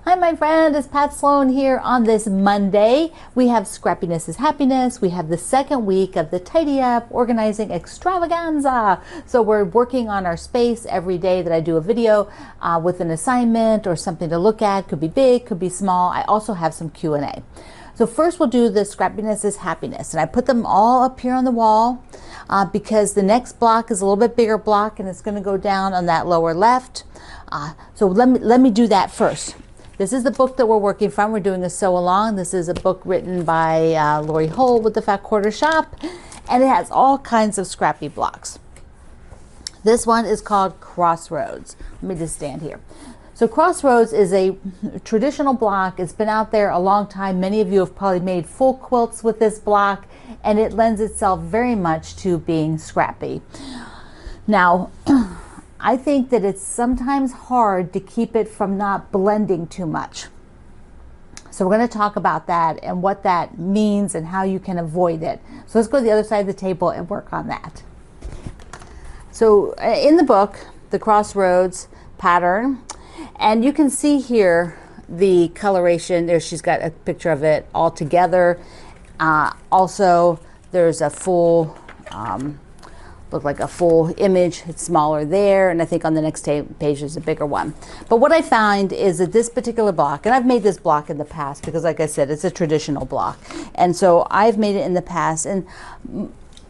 Hi, my friend, it's Pat Sloan here on this Monday. We have Scrappiness is Happiness. We have the second week of the Tidy Up Organizing Extravaganza. So we're working on our space every day that I do a video with an assignment or something to look at. Could be big, could be small. I also have some Q&A. So first we'll do the Scrappiness is Happiness. And I put them all up here on the wall because the next block is a little bit bigger block and it's going to go down on that lower left. So let me do that first. This is the book that we're working from. We're doing a sew along. This is a book written by Lori Hull with the Fat Quarter Shop, and it has all kinds of scrappy blocks. This one is called Crossroads. Let me just stand here. So Crossroads is a traditional block. It's been out there a long time. Many of you have probably made full quilts with this block, and it lends itself very much to being scrappy. Now, I think that it's sometimes hard to keep it from not blending too much. So we're going to talk about that and what that means and how you can avoid it. So let's go to the other side of the table and work on that. So in the book, the Crossroads pattern, and you can see here the coloration. There, she's got a picture of it all together. Also, there's a full look like a full image. It's smaller there, and I think on the next page is a bigger one. But what I find is that this particular block, and I've made this block in the past because, like I said, it's a traditional block, and so I've made it in the past, and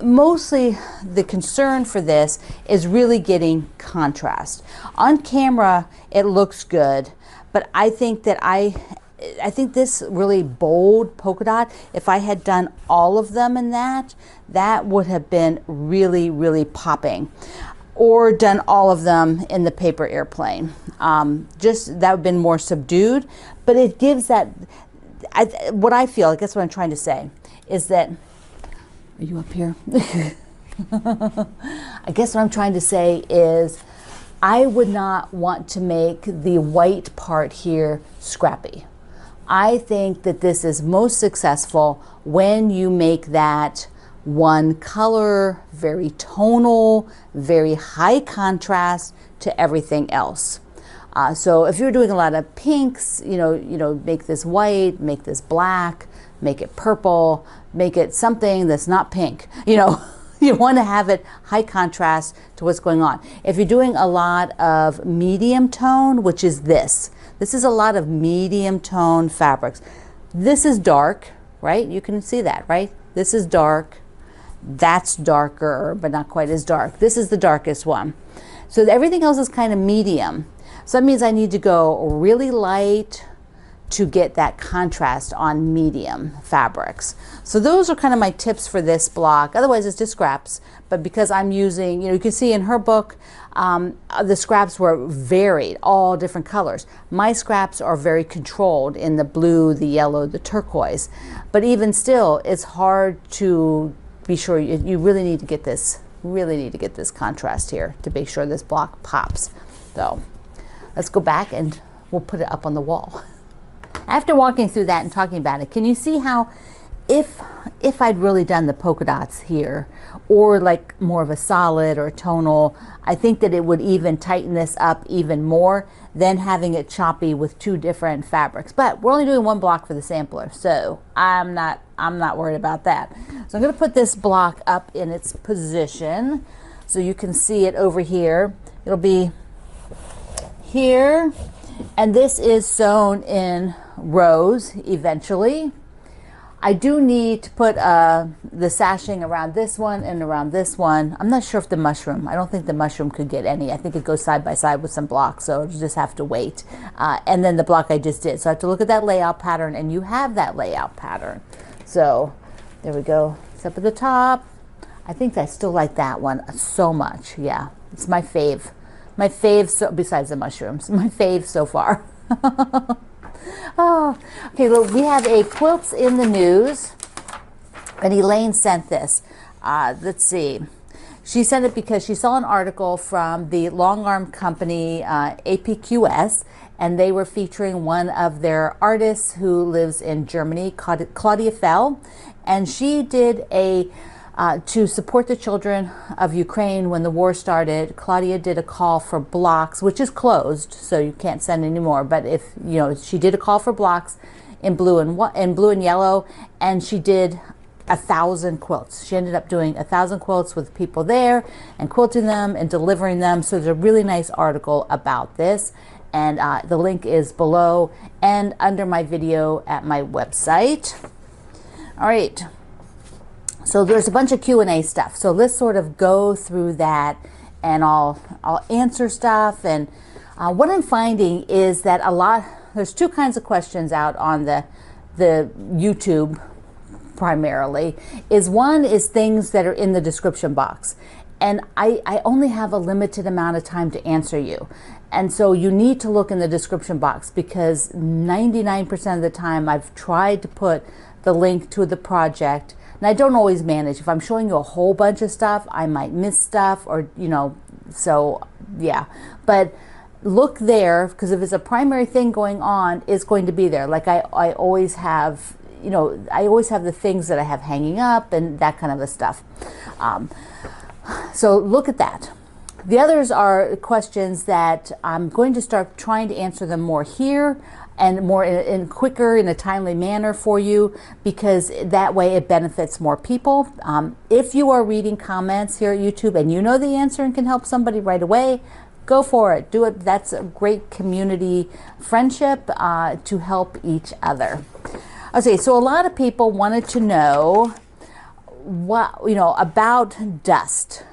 mostly the concern for this is really getting contrast. On camera it looks good, but I think that I think this really bold polka dot, if I had done all of them in that would have been really, really popping. Or done all of them in the paper airplane. Just that would have been more subdued, but it gives that, what I feel, I guess what I'm trying to say is that, are you up here? I guess what I'm trying to say is I would not want to make the white part here scrappy. I think that this is most successful when you make that one color, very tonal, very high contrast to everything else. So if you're doing a lot of pinks, you know, make this white, make this black, make it purple, make it something that's not pink. You know, you want to have it high contrast to what's going on. If you're doing a lot of medium tone, which is this is a lot of medium tone fabrics. This is dark, right? You can see that, right? This is dark. That's darker, but not quite as dark. This is the darkest one. So everything else is kind of medium. So that means I need to go really light to get that contrast on medium fabrics. So those are kind of my tips for this block. Otherwise it's just scraps, but because I'm using, you can see in her book, the scraps were varied, all different colors. My scraps are very controlled in the blue, the yellow, the turquoise. But even still, it's hard to be sure. You really need to get this, contrast here to make sure this block pops. So let's go back and we'll put it up on the wall. After walking through that and talking about it, can you see how if I'd really done the polka dots here, or like more of a solid or tonal, I think that it would even tighten this up even more than having it choppy with two different fabrics. But we're only doing one block for the sampler, so I'm not worried about that. So I'm going to put this block up in its position so you can see it over here. It'll be here, and this is sewn in rows eventually. I do need to put the sashing around this one and around this one. I'm not sure if the mushroom, I don't think the mushroom could get any. I think it goes side by side with some blocks, so you just have to wait. And then the block I just did. So I have to look at that layout pattern, and you have that layout pattern. So there we go. It's up at the top. I think I still like that one so much. Yeah, it's my fave. My fave, so, besides the mushrooms, my fave so far. Oh, okay, look, we have a quilts in the news, and Elaine sent this. Let's see. She sent it because she saw an article from the long arm company APQS, and they were featuring one of their artists who lives in Germany, Claudia Fell, and she did a To support the children of Ukraine when the war started, Claudia did a call for blocks, which is closed, so you can't send anymore. But if you know, she did a call for blocks in blue and yellow, and she did 1,000 quilts. She ended up doing 1,000 quilts with people there and quilting them and delivering them. So there's a really nice article about this, and the link is below and under my video at my website. All right. So there's a bunch of Q&A stuff. So let's sort of go through that, and I'll answer stuff. And what I'm finding is that there's two kinds of questions out on the YouTube primarily. One is things that are in the description box. And I only have a limited amount of time to answer you. And so you need to look in the description box, because 99% of the time I've tried to put the link to the project. And I don't always manage. If I'm showing you a whole bunch of stuff, I might miss stuff, or, you know, so yeah. But look there, because if it's a primary thing going on, it's going to be there. Like I always have, you know, I always have the things that I have hanging up and that kind of a stuff. So look at that. The others are questions that I'm going to start trying to answer them more here, and more in quicker, in a timely manner for you, because that way it benefits more people. If you are reading comments here at YouTube and you know the answer and can help somebody right away, go for it. Do it. That's a great community friendship to help each other. Okay, so a lot of people wanted to know what, you know, about dust.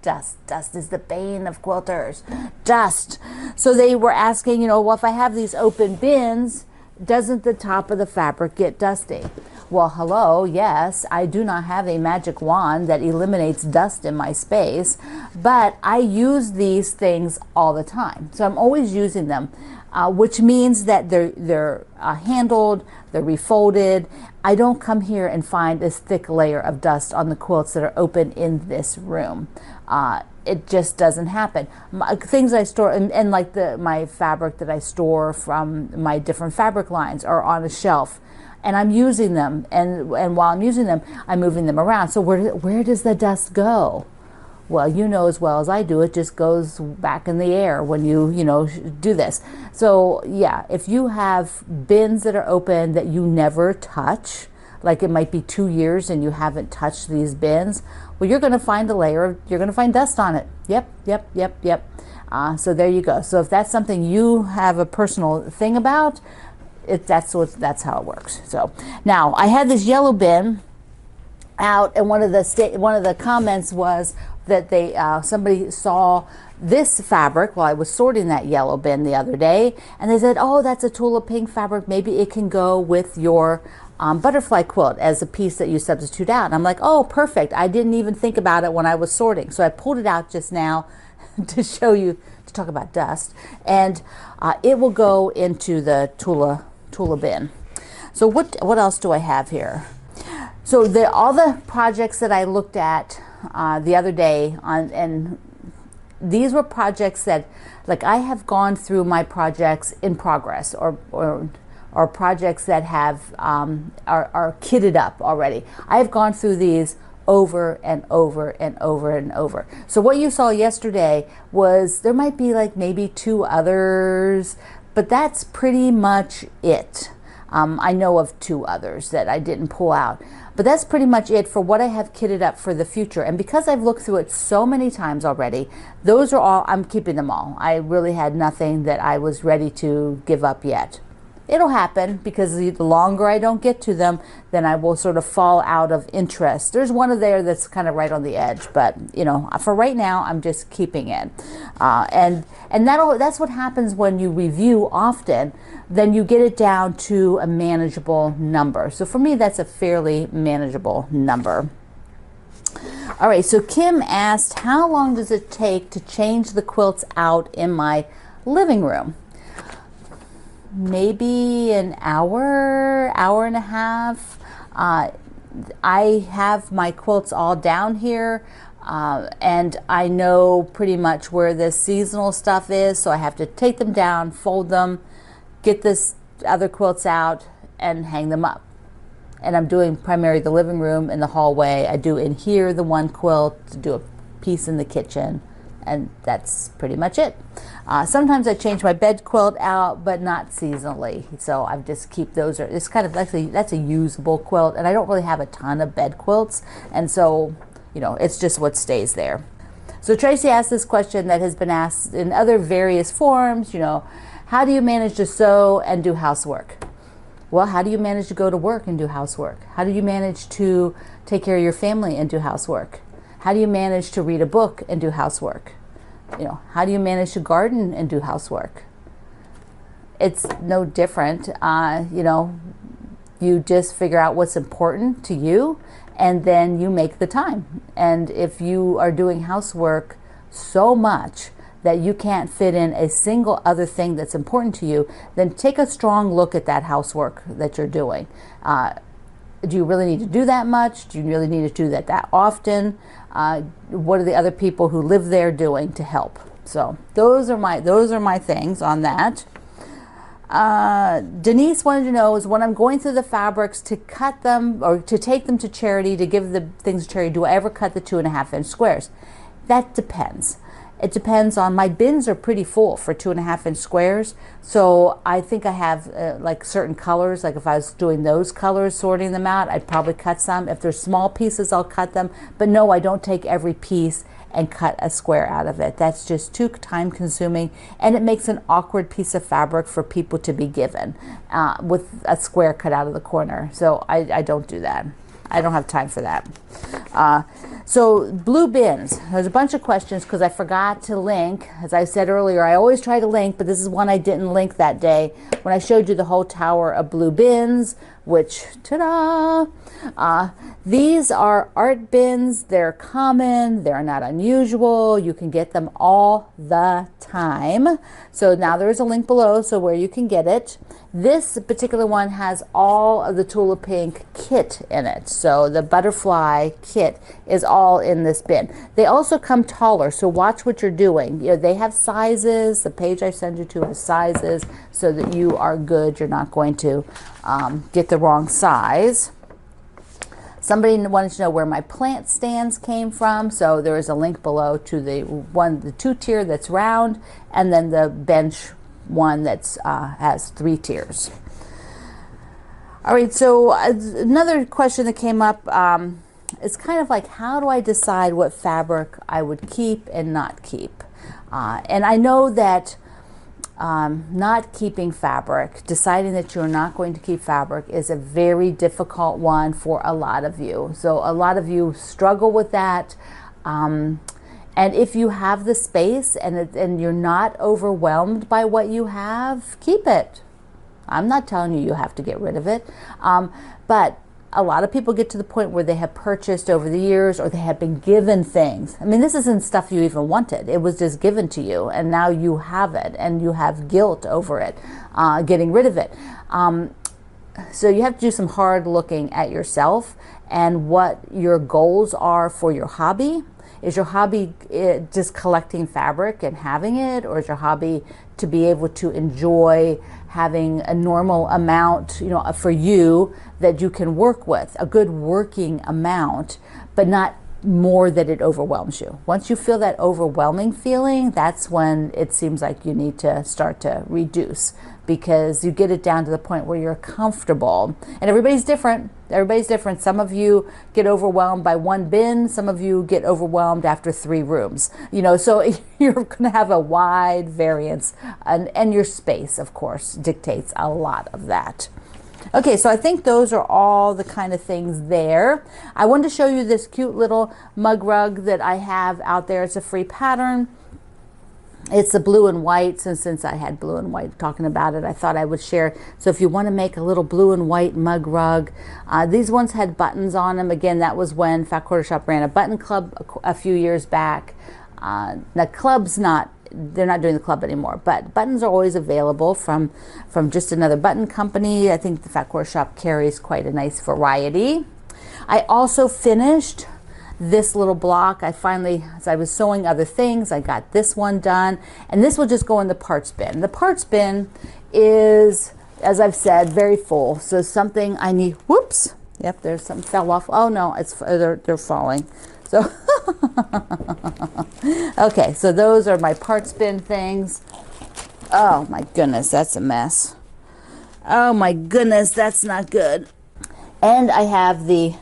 Dust is the bane of quilters. Dust. So they were asking, you know, well, if I have these open bins, doesn't the top of the fabric get dusty? Well, hello, yes, I do not have a magic wand that eliminates dust in my space, but I use these things all the time. So I'm always using them, which means that they're handled, they're refolded. I don't come here and find this thick layer of dust on the quilts that are open in this room. It just doesn't happen. Things I store, and like my fabric that I store from my different fabric lines are on a shelf, and I'm using them, and while I'm using them, I'm moving them around. So where does the dust go? Well, you know as well as I do, it just goes back in the air when you do this. So yeah, if you have bins that are open that you never touch, like it might be 2 years and you haven't touched these bins, well, you're going to find you're going to find dust on it. Yep. So there you go. So if that's something you have a personal thing about, that's how it works. So now I had this yellow bin out, and one of the comments was that somebody saw this fabric while I was sorting that yellow bin the other day, and they said, oh, that's a tulip pink fabric, maybe it can go with your butterfly quilt as a piece that you substitute out. And I'm like, oh, perfect. I didn't even think about it when I was sorting. So I pulled it out just now to show you, to talk about dust, and it will go into the Tula bin. So what else do I have here? So all the projects that I looked at the other day, and these were projects that, like, I have gone through my projects in progress, or projects that have are kitted up already. I have gone through these over and over and over and over. So what you saw yesterday was, there might be like maybe 2 others, but that's pretty much it. I know of 2 others that I didn't pull out, but that's pretty much it for what I have kitted up for the future. And because I've looked through it so many times already, those are all, I'm keeping them all. I really had nothing that I was ready to give up yet. It'll happen, because the longer I don't get to them, then I will sort of fall out of interest. There's one of there that's kind of right on the edge, but for right now, I'm just keeping it. And that's what happens when you review often. Then you get it down to a manageable number. So for me, that's a fairly manageable number. All right, so Kim asked, how long does it take to change the quilts out in my living room? Maybe an hour and a half. I have my quilts all down here, and I know pretty much where the seasonal stuff is, so I have to take them down, fold them, get this other quilts out, and hang them up. and I'm doing primarily the living room and the hallway. I do in here the one quilt, do a piece in the kitchen, and that's pretty much it. Sometimes I change my bed quilt out, but not seasonally. So I just keep those. It's kind of actually, that's a usable quilt, and I don't really have a ton of bed quilts, and so it's just what stays there. So Tracy asked this question that has been asked in other various forms. How do you manage to sew and do housework? Well, how do you manage to go to work and do housework? How do you manage to take care of your family and do housework? How do you manage to read a book and do housework? How do you manage to garden and do housework? It's no different. You just figure out what's important to you, and then you make the time. And if you are doing housework so much that you can't fit in a single other thing that's important to you, then take a strong look at that housework that you're doing. Do you really need to do that much? Do you really need to do that often? What are the other people who live there doing to help? So those are my things on that. Denise wanted to know is when I'm going through the fabrics to cut them or to take them to charity, to give the things to charity, do I ever cut the 2.5-inch squares? That depends. It depends on, my bins are pretty full for 2.5-inch squares. So I think I have like certain colors, like if I was doing those colors, sorting them out, I'd probably cut some. If there's small pieces, I'll cut them. But no, I don't take every piece and cut a square out of it. That's just too time consuming, and it makes an awkward piece of fabric for people to be given with a square cut out of the corner. So I don't do that. I don't have time for that. So blue bins, there's a bunch of questions because I forgot to link. As I said earlier, I always try to link, but this is one I didn't link that day when I showed you the whole tower of blue bins, which, ta-da! These are art bins. They're common. They're not unusual. You can get them all the time. So now there's a link below, so where you can get it. This particular one has all of the Tulip Pink kit in it. So the butterfly kit is all in this bin. They also come taller, so watch what you're doing. They have sizes. The page I send you to has sizes so that you are good. You're not going to get the wrong size. Somebody wanted to know where my plant stands came from, so there is a link below to the 2-tier that's round, and then the bench one that's has 3 tiers. All right, so another question that came up is kind of like, how do I decide what fabric I would keep and not keep? And I know that not keeping fabric, deciding that you're not going to keep fabric, is a very difficult one for a lot of you. So a lot of you struggle with that. And if you have the space and you're not overwhelmed by what you have, keep it. I'm not telling you you have to get rid of it. But a lot of people get to the point where they have purchased over the years, or they have been given things. I mean, this isn't stuff you even wanted. It was just given to you, and now you have it, and you have guilt over it, getting rid of it. So you have to do some hard looking at yourself and what your goals are for your hobby. Is your hobby just collecting fabric and having it, or is your hobby to be able to enjoy having a normal amount, for you that you can work with, a good working amount, but not more that it overwhelms you? Once you feel that overwhelming feeling, that's when it seems like you need to start to reduce, because you get it down to the point where you're comfortable. And everybody's different. Everybody's different. Some of you get overwhelmed by 1 bin. Some of you get overwhelmed after 3 rooms. So you're going to have a wide variance. And your space, of course, dictates a lot of that. Okay, so I think those are all the kind of things there. I wanted to show you this cute little mug rug that I have out there. It's a free pattern. It's the blue and white. Since I had blue and white talking about it, I thought I would share. So if you want to make a little blue and white mug rug, these ones had buttons on them. Again, that was when Fat Quarter Shop ran a button club a few years back. The club's they're not doing the club anymore, but buttons are always available from just another button company. I think the Fat Quarter Shop carries quite a nice variety. I also finished this little block. I finally, as I was sewing other things, I got this one done, and this will just go in the parts bin. The parts bin is, as I've said, very full. So something I need, whoops, Yep, there's something fell off. Oh no, they're falling. So okay, so those are my part spin things. Oh my goodness, that's a mess. Oh my goodness, that's not good. And I have the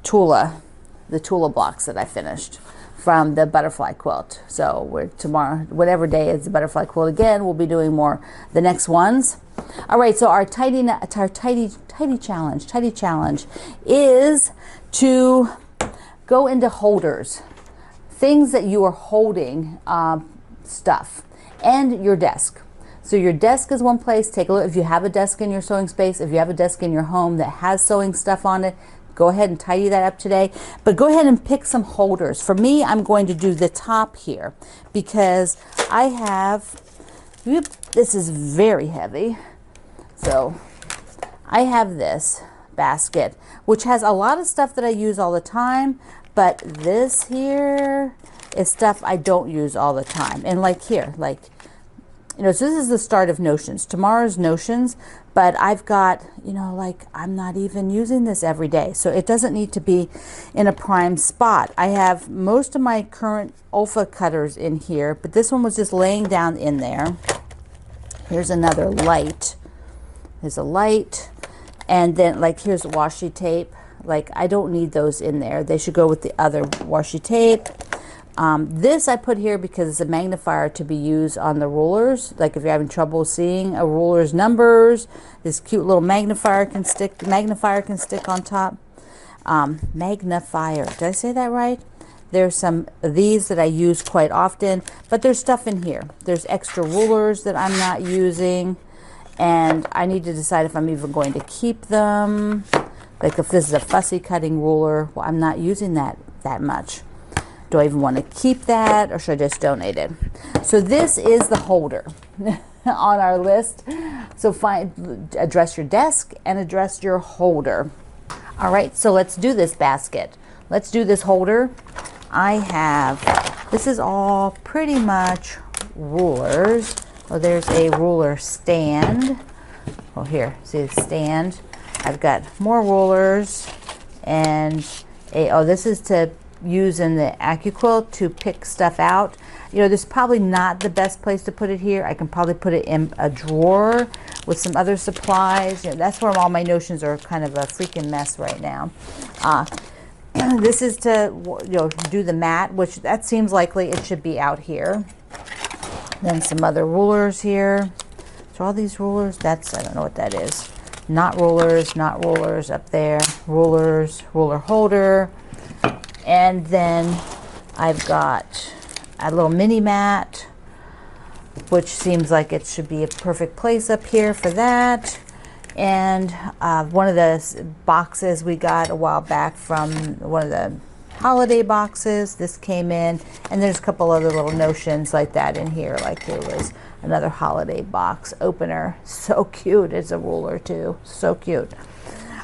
Tula blocks that I finished from the butterfly quilt. So we're tomorrow, whatever day is the butterfly quilt again, we'll be doing more the next ones. All right, so our tidy challenge is to go into holders, things that you are holding stuff, and your desk. So your desk is one place. Take a look if you have a desk in your sewing space, if you have a desk in your home that has sewing stuff on it, go ahead and tidy that up today. But go ahead and pick some holders. For me, I'm going to do the top here because I have, this is very heavy. So I have this basket, which has a lot of stuff that I use all the time, but this here is stuff I don't use all the time. And like here, like, you know, so this is the start of notions. Tomorrow's notions, but I've got, you know, like I'm not even using this every day. So it doesn't need to be in a prime spot. I have most of my current Olfa cutters in here, but this one was just laying down in there. Here's another light. There's a light. And then like here's washi tape. Like I don't need those in there. They should go with the other washi tape. This I put here because it's a magnifier to be used on the rulers. Like if you're having trouble seeing a ruler's numbers, this cute little magnifier can stick on top. Magnifier, did I say that right? There's some of these that I use quite often, but there's stuff in here. There's extra rulers that I'm not using, and I need to decide if I'm even going to keep them. Like if this is a fussy cutting ruler, well, I'm not using that much. Do I even want to keep that, or should I just donate it? So this is the holder on our list. So address your desk and address your holder. All right, so let's do this basket. Let's do this holder. This is all pretty much rulers. Oh, there's a ruler stand. Oh, here, see the stand. I've got more rulers and this is to use in the AccuQuilt to pick stuff out. You know, this is probably not the best place to put it here. I can probably put it in a drawer with some other supplies. You know, that's where all my notions are kind of a freaking mess right now. This is to, you know, do the mat, which that seems likely it should be out here. Then some other rulers here. So all these rulers, I don't know what that is. Not rulers up there. Rulers, ruler holder. And then I've got a little mini mat, which seems like it should be a perfect place up here for that. And one of the boxes we got a while back from one of the holiday boxes, this came in, and there's a couple other little notions like that in here. Like there was another holiday box opener. So cute. It's a ruler too. So cute.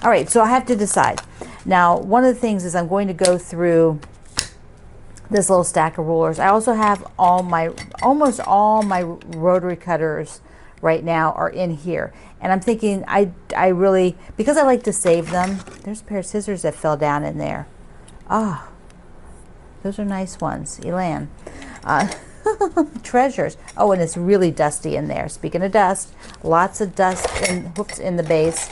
All right, so I have to decide. Now, one of the things is I'm going to go through this little stack of rulers. I also have almost all my rotary cutters right now are in here. And I'm thinking I really, because I like to save them, there's a pair of scissors that fell down in there. Ah, those are nice ones, Elan. Treasures. Oh, and it's really dusty in there. Speaking of dust, lots of dust in the base.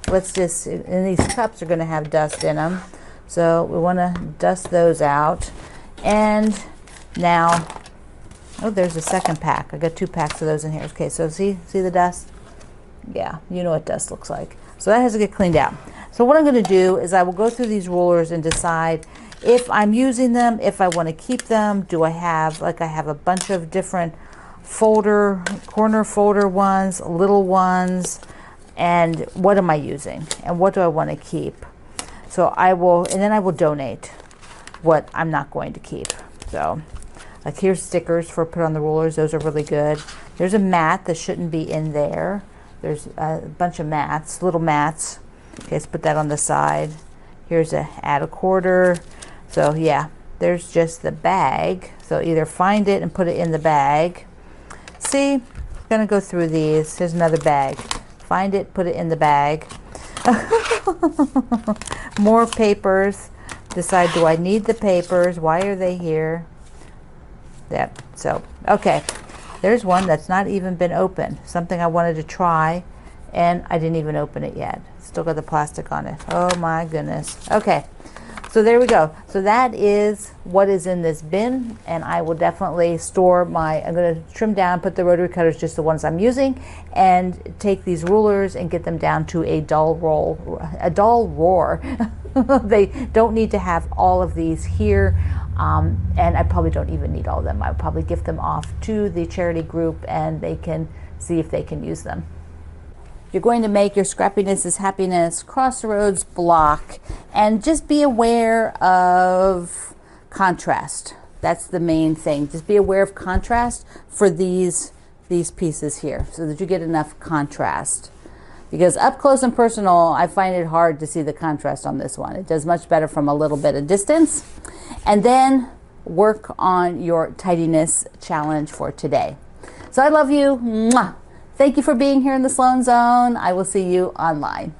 Let's just, and these cups are going to have dust in them. So we want to dust those out. And now, oh, there's a second pack. I got 2 packs of those in here. Okay, so see the dust? Yeah, you know what dust looks like. So that has to get cleaned out. So what I'm going to do is I will go through these rulers and decide if I'm using them, if I want to keep them. Do I have, like I have a bunch of different corner folder ones, little ones, and what am I using? And what do I want to keep? So and then I will donate what I'm not going to keep. So like here's stickers for put on the rulers. Those are really good. There's a mat that shouldn't be in there. There's a bunch of mats, little mats. Okay, let's put that on the side. Here's add a quarter. So yeah, there's just the bag. So either find it and put it in the bag. See, I'm gonna go through these. Here's another bag. Find it, put it in the bag. More papers. Decide, do I need the papers? Why are they here? Yep. So, okay. There's one that's not even been opened. Something I wanted to try, and I didn't even open it yet. Still got the plastic on it. Oh my goodness. Okay. So there we go. So that is what is in this bin, and I will definitely store my, I'm going to trim down, put the rotary cutters, just the ones I'm using, and take these rulers and get them down to a dull roar. They don't need to have all of these here, and I probably don't even need all of them. I'll probably gift them off to the charity group, and they can see if they can use them. You're going to make your Scrappiness is Happiness Crossroads block, and just be aware of contrast. That's the main thing. Just be aware of contrast for these pieces here, so that you get enough contrast. Because up close and personal, I find it hard to see the contrast on this one. It does much better from a little bit of distance. And then work on your tidiness challenge for today. So I love you. Mwah. Thank you for being here in the Sloan Zone. I will see you online.